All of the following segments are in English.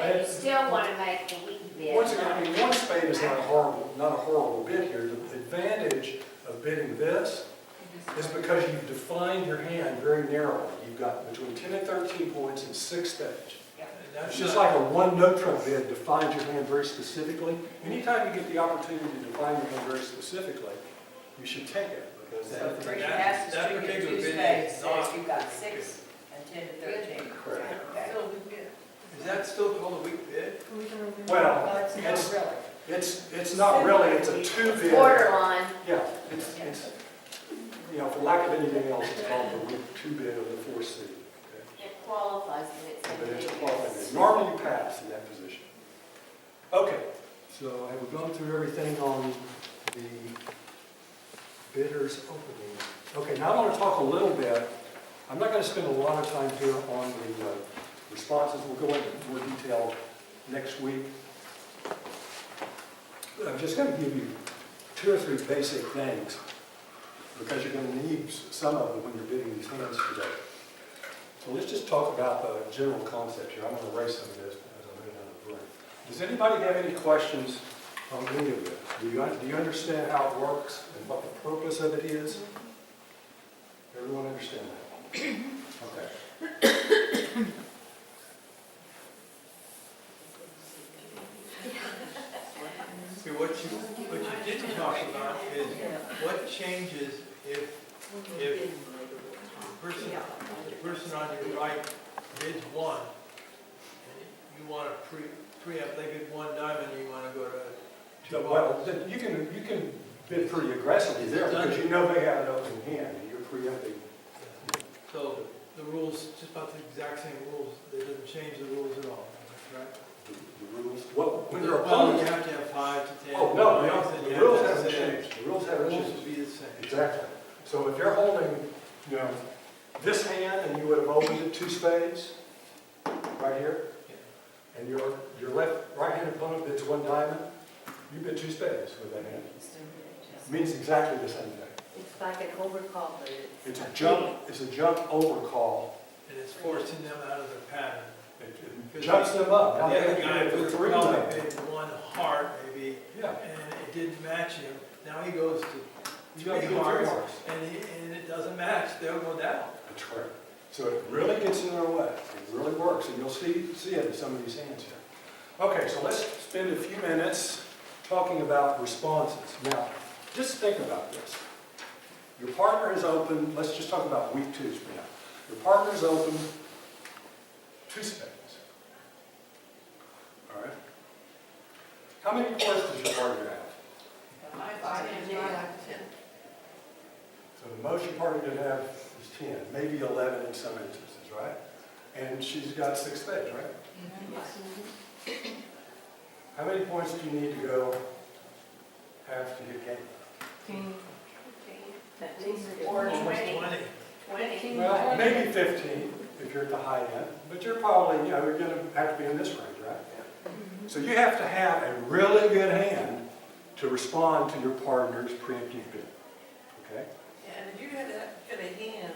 But you still want to make the weak bid. Once again, I mean, one spade is not a horrible bid here. The advantage of bidding this is because you've defined your hand very narrowly. You've got between 10 and 13 points and 6 spades. It's just like a one note trump bid defines your hand very specifically. Anytime you get the opportunity to define your hand very specifically, you should take it because that information. That particular bid is not. You've got 6 and 10 to 13. Correct. Okay. Is that still called a weak bid? Well, Well, it's not really. it's not really, it's a two bid. Borderline. Yeah, it's, you know, for lack of anything else, it's called the two bid of the 4 C. It qualifies if it's But it's a a qualified bid. Normally you pass in that position. Okay, so have we gone through everything on the bidders opening? Okay, now I want to talk a little bit. I'm not going to spend a lot of time here on the responses. We'll go into more detail next week. But I'm just going to give you 2 or 3 basic things because you're going to need some of them when you're bidding these hands today. So let's just talk about the general concept here. I'm going to erase some of this as I lay down the brain. Does anybody have any questions on any of this? Do you understand how it works and what the purpose of it is? Everyone understand that? Okay. See, what you didn't talk about is what changes if the person on your right bids 1, and you want to preempt, they bid 1 diamond, and you want to go to 2 Well, hearts. then you can bid pretty aggressively there because you know they have an open hand and you're preempting. So the rules, just about the exact same rules, they didn't change the rules at all, right? The rules, what, when you're Well, you opponent. have to have 5 to 10. Oh, no, points, no, and the you rules have to haven't say- changed. The rules The haven't rules changed. will be the same. Exactly. So if you're holding, you know, this hand and you would have opened it 2 spades, right here, and your right-hand opponent bids 1 diamond, you bid 2 spades with that hand. It means exactly the same thing. It's like an overcall, but It's a jump overcall. And it's forcing them out of their pattern. It jumps them up. Now The they other can guy get would the 3 probably diamond. bid 1 heart maybe, Yeah. and it didn't match him. Now he goes to You got to 3 get 3 hearts, hearts. and it doesn't match, they'll go down. That's right. So it really gets in their way. It really works, and you'll see it in some of these hands here. Okay, so let's spend a few minutes talking about responses. Now, just think about this. Your partner is open, let's just talk about week 2s for now. Your partner is open 2 spades. All right? How many points does your partner have? So the most your partner could have is 10, maybe 11 in some instances, right? And she's got 6 spades, right? How many points do you need to go have to get game? Or Almost 20. 20. 20. Well, maybe 15 if you're at the high end, but you're probably, you know, you're going to have to be in this range, right? So you have to have a really good hand to respond to your partner's preemptive bid, okay? Yeah, and if you had that kind of hand,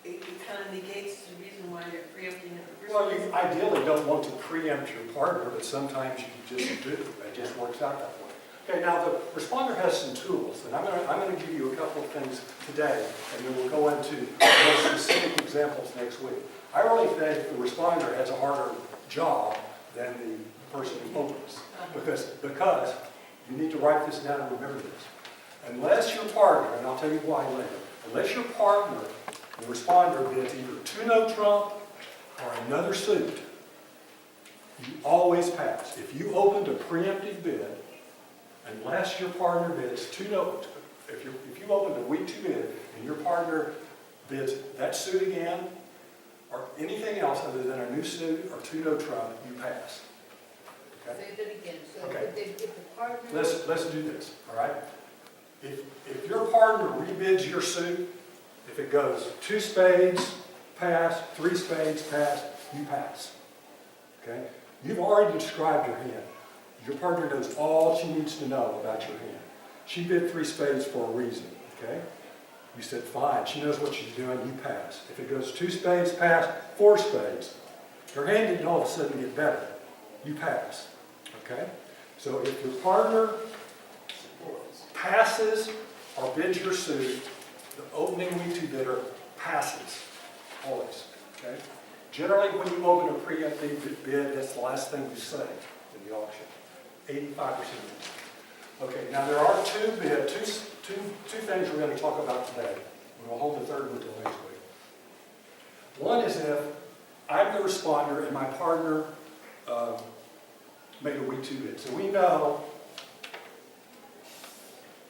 it kind of negates the reason why you're preempting it. in the first Well, you place. ideally don't want to preempt your partner, but sometimes you just do. It just works out that way. Okay, now the responder has some tools, and I'm going to give you a couple of things today, and then we'll go into more specific examples next week. I really think the responder has a harder job than the person who opens, because you need to write this down and remember this. Unless your partner, and I'll tell you why later, unless your partner, the responder, bids either 2-note trump or another suit, you always pass. If you opened a preemptive bid, unless your partner bids 2-note, if you opened a week 2 bid and your partner bids that suit again, or anything else other than a new suit or 2-note trump, you pass. Okay? Say that again, so Okay. if the partner. Let's do this, all right? If your partner rebids your suit, if it goes 2 spades, pass, 3 spades, pass, you pass. Okay? You've already described your hand. Your partner knows all she needs to know about your hand. She bid 3 spades for a reason, okay? You said, fine, she knows what she's doing, you pass. If it goes 2 spades, pass, 4 spades. Her hand didn't all of a sudden get better. you pass, okay? So if your partner passes or bids your suit, the opening week two bidder passes, always, okay? Generally, when you open a preemptive bid, that's the last thing you say in the auction, 85% of the time. Okay, now there are two things we're going to talk about today. We'll hold the third one until next week. One is if I'm the responder and my partner made a week two bid. So we know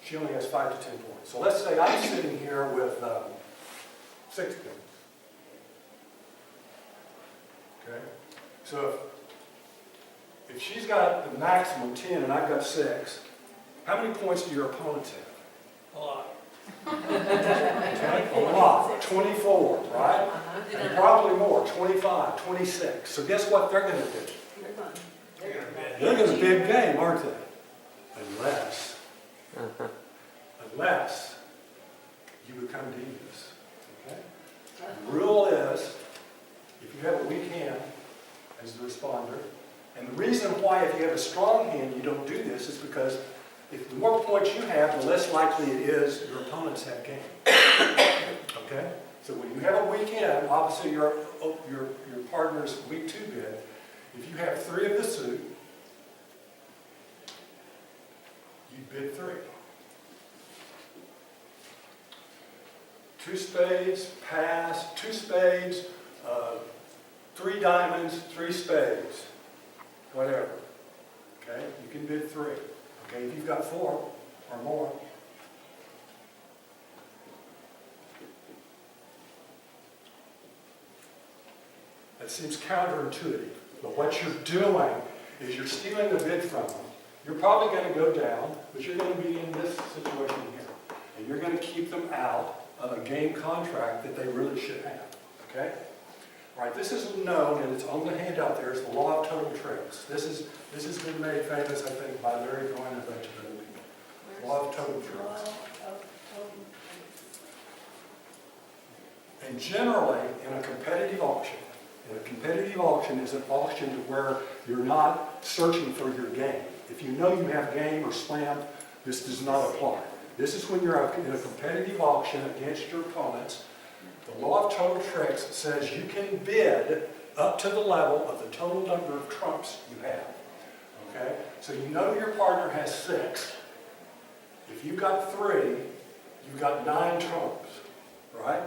she only has 5 to 10 points. So let's say I'm sitting here with 6 points. Okay? So if she's got the maximum 10 and I've got 6, how many points do your opponents have? A lot. Okay? A lot. 24, right? And probably more, 25, 26. So guess what they're going to do? They're going to big game, aren't they? Unless you become devious. Okay? The rule is, if you have a weak hand as the responder, and the reason why if you have a strong hand you don't do this is because if the more points you have, the less likely it is your opponents have game. Okay? So when you have a weak hand, opposite your partner's week two bid, if you have 3 of the suit, you bid 3. 2 spades, pass, 2 spades, 3 diamonds, 3 spades, whatever. Okay, you can bid 3. Okay, if you've got 4 or more. That seems counterintuitive, but what you're doing is you're stealing the bid from them. You're probably going to go down, but you're going to be in this situation here. And you're going to keep them out of a game contract that they really should have. Okay? All right, this is known, and it's on the handout there, is the law of total tricks. This has been made famous, I think, by Larry Cohen and a bunch of other people. Law of total tricks. And generally, in a competitive auction is an auction where you're not searching for your game. If you know you have game or slam, this does not apply. This is when you're in a competitive auction against your opponents. The law of total tricks says you can bid up to the level of the total number of trumps you have. Okay? So you know your partner has 6. If you've got 3, you've got 9 trumps, right?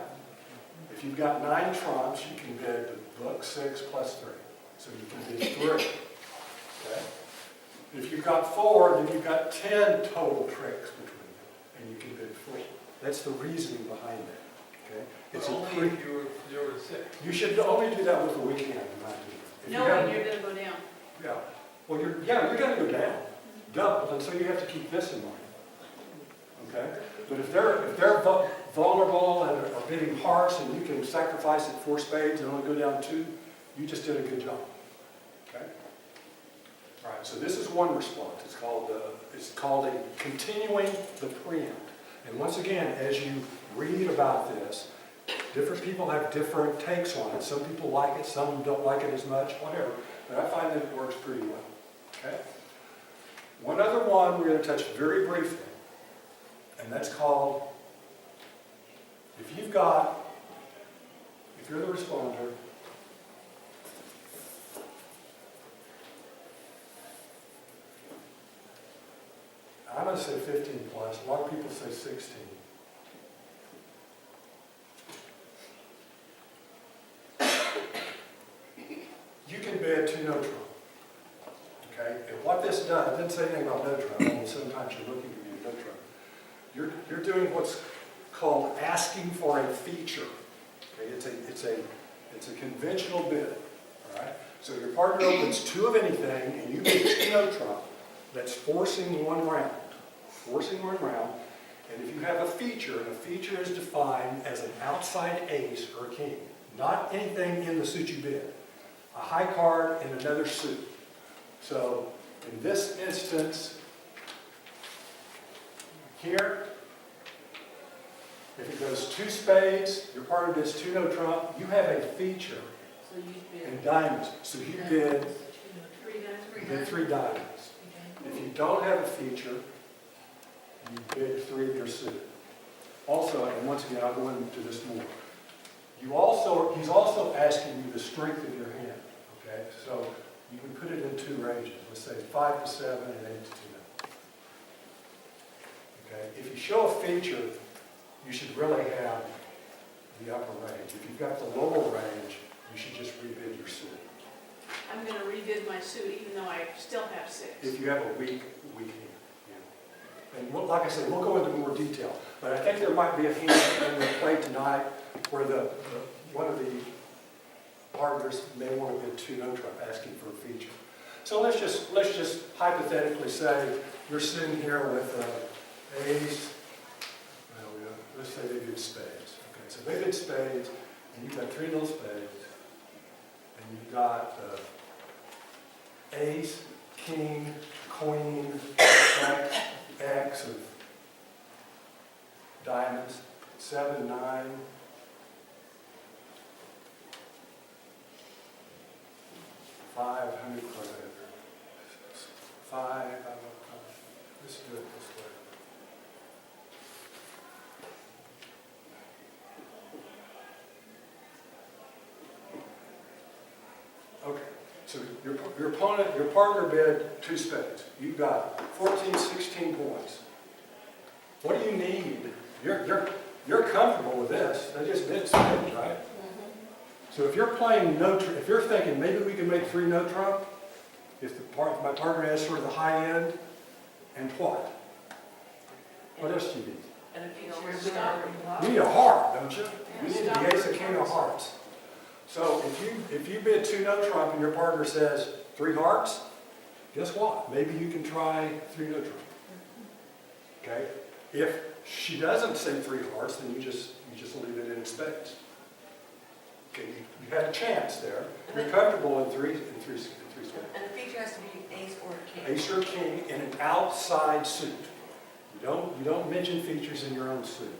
If you've got 9 trumps, you can bid the book 6 plus 3. So you can bid 3. Okay? If you've got 4, then you've got 10 total tricks between them, and you can bid 4. That's the reasoning behind that. Okay? It's Only if you were 0 to 6. You should only do that with the weekend, in my opinion. If you Knowing have- you're gonna go down. Yeah. Well, you're going to go down, double, and so you have to keep this in mind. Okay? But if they're vulnerable and are bidding hearts, and you can sacrifice it 4 spades and only go down 2, you just did a good job. Okay? All right. So this is one response. It's called a continuing the preempt. And once again, as you read about this, different people have different takes on it. Some people like it, some don't like it as much, whatever. But I find that it works pretty well. Okay? One other one we're going to touch very briefly, and that's called, if you're the responder, I'm going to say 15 plus. A lot of people say 16. You can bid to no trump. Okay? And what this does, it didn't say anything about no trump, although sometimes you're looking to be no trump. You're doing what's called asking for a feature. Okay? It's a conventional bid. All right? So your partner opens 2 of anything, and you bid 2 no trump. That's forcing one round. Forcing one round. And if you have a feature, and a feature is defined as an outside ace or a king, not anything in the suit you bid. A high card in another suit. So in this instance, here, if it goes 2 spades, your partner bids 2 no trump, you have a feature So you bid. in diamonds. So you bid 3 diamonds? bid 3 diamonds. If you don't have a feature, you bid 3 of your suit. Also, and once again, I'll go into this more. He's also asking you the strength of your hand, okay? So you can put it in 2 ranges. Let's say 5 to 7 and 8 to 10. Okay? If you show a feature, you should really have the upper range. If you've got the lower range, you should just rebid your suit. I'm gonna rebid my suit even though I still have 6. If you have a weak hand. Yeah. And like I said, we'll go into more detail. But I think there might be a hand in the play tonight where one of the partners may want to bid 2 no trump, asking for a feature. So let's just hypothetically say you're sitting here with ace. Well, let's say they did spades. Okay, so they did spades, and you've got 3 little spades, and you've got ace, king, queen, X of diamonds, 7, 9. 5, how many cards I have? 5, let's do it this way. Okay, so your partner bid 2 spades. You've got 14, 16 points. What do you need? You're comfortable with this. They just bid spades, right? So if you're playing if you're thinking maybe we can make 3 no trump, if my partner has sort of the high end, and what? What else do you need? And a feature We're of stopping. You need a heart, don't you? You need stop. the ace of king of hearts. So if you bid 2 no trump and your partner says 3 hearts, guess what? Maybe you can try 3 no trump. Okay? If she doesn't say 3 hearts, then you just leave it in spades. Okay, you had a chance there. You're comfortable in three spades. And the feature has to be ace or king. Ace or king in an outside suit. You don't mention features in your own suit.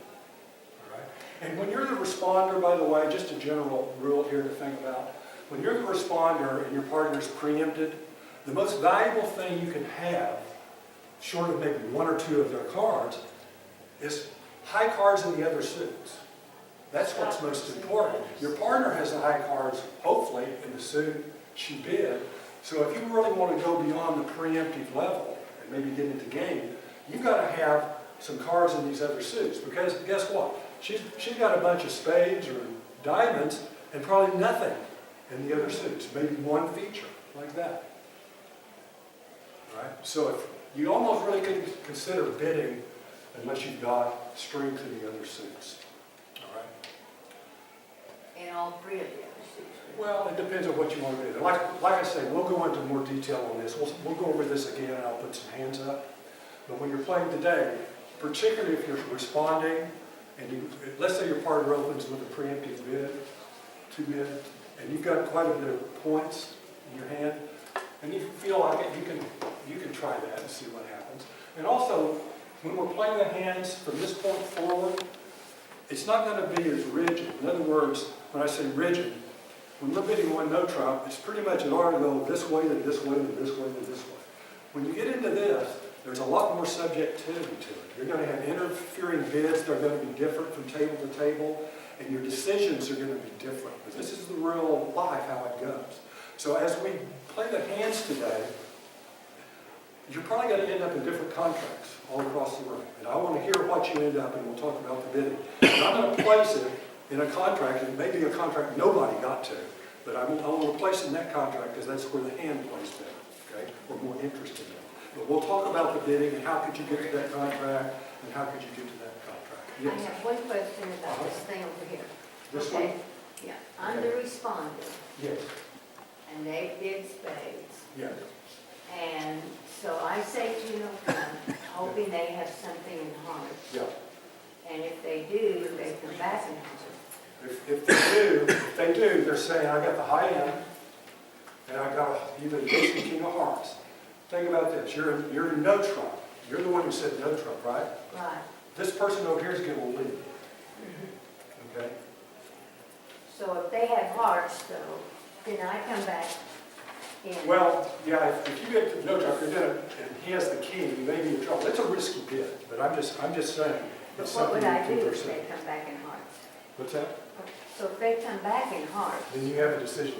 All right? And when you're the responder, by the way, just a general rule here to think about, when you're the responder and your partner's preempted, the most valuable thing you can have, short of maybe 1 or 2 of their cards, is high cards in the other suits. That's what's most important. Your partner has the high cards, hopefully, in the suit she bid. So if you really want to go beyond the preemptive level and maybe get into game, you've got to have some cards in these other suits. Because guess what? She's got a bunch of spades or diamonds and probably nothing in the other suits. Maybe 1 feature like that. All right? So if you almost really couldn't consider bidding unless you've got strength in the other suits. All right? In all 3 of the other suits. Well, it depends on what you want to do. Like I say, we'll go into more detail on this. We'll go over this again, and I'll put some hands up. But when you're playing today, particularly if you're responding, and let's say your partner opens with a preemptive bid, 2 bid, and you've got quite a bit of points in your hand, and you feel like it, you can try that and see what happens. And also, when we're playing the hands from this point forward, it's not going to be as rigid. In other words, when I say rigid, when we're bidding 1 no trump, it's pretty much an order to go this way to this way to this way to this way. When you get into this, there's a lot more subjectivity to it. You're going to have interfering bids. They're going to be different from table to table, and your decisions are going to be different. But this is the real life, how it goes. So as we play the hands today, you're probably going to end up in different contracts all across the room. And I want to hear what you end up, and we'll talk about the bidding. And I'm going to place it in a contract, and maybe a contract nobody got to, but I want to place it in that contract because that's where the hand plays better, okay? We're more interested in it. But we'll talk about the bidding and how could you get to that contract and how could you get to that contract. I Yes? have one question about this thing over here. This Okay. one? Yeah, I'm the responder, Yes. and they bid spades. Yes. And so I say to no trump, hoping they have something in heart. Yeah. And if they do, they come back and have it. If they do, they're saying, I got the high end, and I got even the ace and king of hearts. Think about this. You're in no trump. You're the one who said no trump, right? Right. This person over here is going to lead. Okay? So if they have hearts, though, then I come back in. Well, yeah, if you get the no joker and he has the king, you may be in trouble. It's a risky bid, but I'm just saying. But it's what would something I you do can if pursue. they come back in hearts? What's that? So if they come back in hearts, Then you have a decision to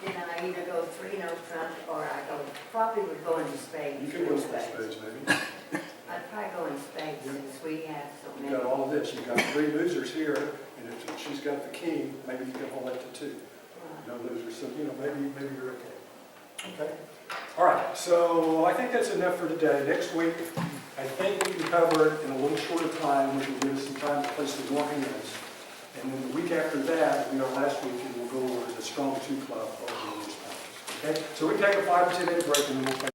make. then I either go three no trump or I go, probably would go into spades. You can go for spades, maybe. I'd probably go in spades Yeah. since we have so You've many. got all of this. You've got 3 losers here, and if she's got the king, maybe you can hold it to 2. No losers, so, maybe you're okay. Okay? All right, so I think that's enough for today. Next week, I think we can cover it in a little shorter time, which will give us some time to place the more hands. And then the week after that, our last week, and we'll go over the strong 2 club over the loose powers. Okay? So we take a 5 or 10 minute break, and then we'll